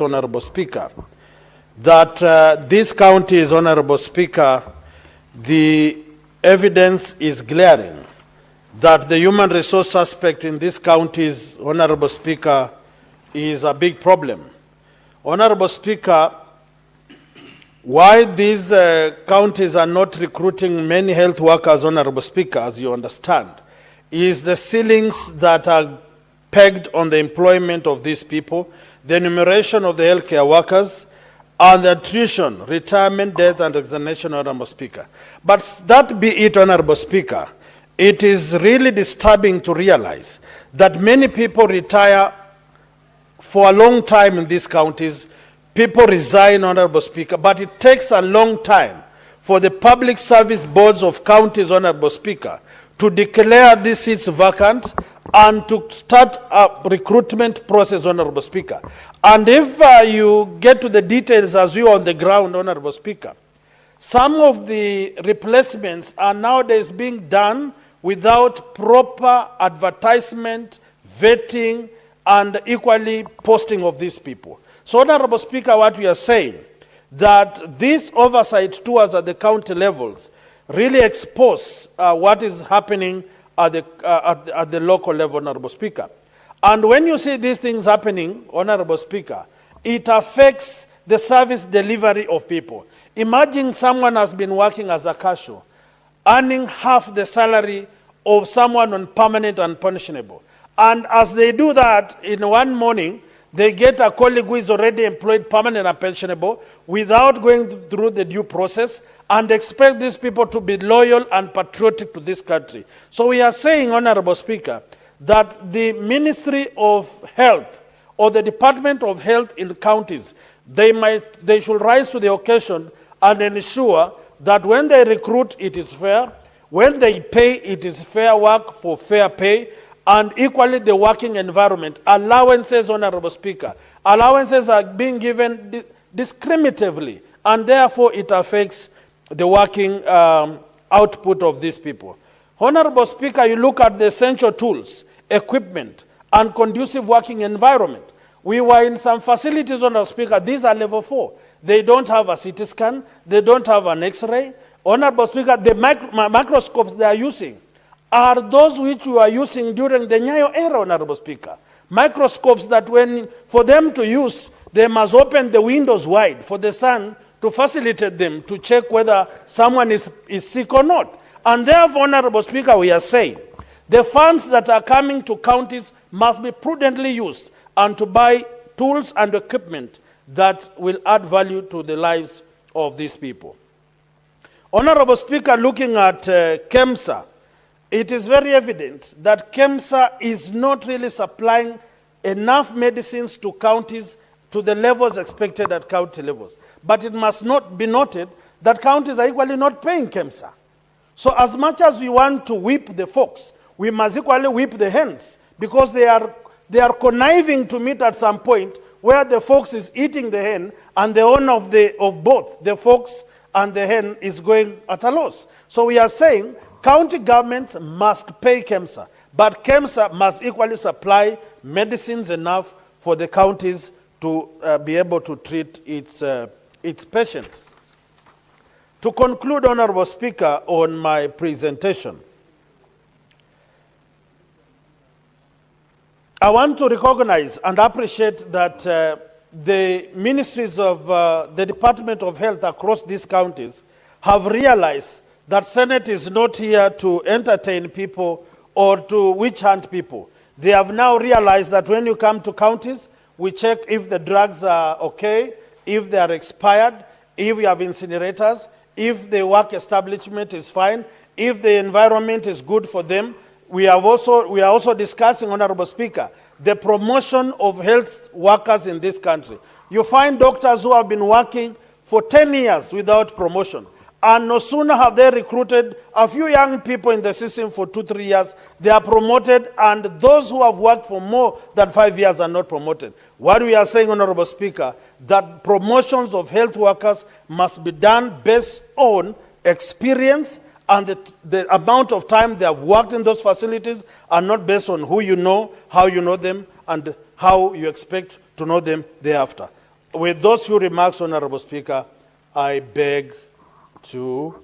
Honorable Speaker, that this county is, Honorable Speaker, the evidence is glaring that the human resource aspect in this county is, Honorable Speaker, is a big problem. Honorable Speaker, why these counties are not recruiting many health workers, Honorable Speaker, as you understand, is the ceilings that are pegged on the employment of these people, the enumeration of the healthcare workers, and the attrition, retirement, death, and resignation, Honorable Speaker. But that be it, Honorable Speaker, it is really disturbing to realize that many people retire for a long time in these counties. People resign, Honorable Speaker, but it takes a long time for the public service boards of counties, Honorable Speaker, to declare these seats vacant and to start a recruitment process, Honorable Speaker. And if you get to the details as you are on the ground, Honorable Speaker, some of the replacements are nowadays being done without proper advertisement, vetting, and equally posting of these people. So, Honorable Speaker, what we are saying, that this oversight tours at the county levels really expose what is happening at the local level, Honorable Speaker. And when you see these things happening, Honorable Speaker, it affects the service delivery of people. Imagine someone has been working as a cashier, earning half the salary of someone on permanent and pensionable. And as they do that, in one morning, they get a colleague who is already employed permanent and pensionable without going through the due process, and expect these people to be loyal and patriotic to this country. So we are saying, Honorable Speaker, that the Ministry of Health or the Department of Health in counties, they should rise to the occasion and ensure that when they recruit, it is fair. When they pay, it is fair work for fair pay. And equally the working environment. Allowances, Honorable Speaker. Allowances are being given discriminatively, and therefore it affects the working output of these people. Honorable Speaker, you look at the essential tools, equipment, and conducive working environment. We were in some facilities, Honorable Speaker, these are level 4. They don't have a CT scan, they don't have an X-ray. Honorable Speaker, the microscopes they are using are those which we are using during the Nyayo era, Honorable Speaker. Microscopes that for them to use, they must open the windows wide for the sun to facilitate them to check whether someone is sick or not. And therefore, Honorable Speaker, we are saying the funds that are coming to counties must be prudently used and to buy tools and equipment that will add value to the lives of these people. Honorable Speaker, looking at Kemsa, it is very evident that Kemsa is not really supplying enough medicines to counties to the levels expected at county levels. But it must not be noted that counties are equally not paying Kemsa. So as much as we want to whip the fox, we must equally whip the hens, because they are conniving to meet at some point where the fox is eating the hen and the owner of both, the fox and the hen, is going at a loss. So we are saying county governments must pay Kemsa, but Kemsa must equally supply medicines enough for the counties to be able to treat its patients. To conclude, Honorable Speaker, on my presentation, I want to recognize and appreciate that the ministries of the Department of Health across these counties have realized that Senate is not here to entertain people or to witch hunt people. They have now realized that when you come to counties, we check if the drugs are okay, if they are expired, if we have incinerators, if the work establishment is fine, if the environment is good for them. We are also discussing, Honorable Speaker, the promotion of health workers in this country. You find doctors who have been working for 10 years without promotion. And no sooner have they recruited a few young people in the system for 2-3 years, they are promoted, and those who have worked for more than 5 years are not promoted. What we are saying, Honorable Speaker, that promotions of health workers must be done based on experience and the amount of time they have worked in those facilities, and not based on who you know, how you know them, and how you expect to know them thereafter. with those few remarks, Honorable Speaker, I beg to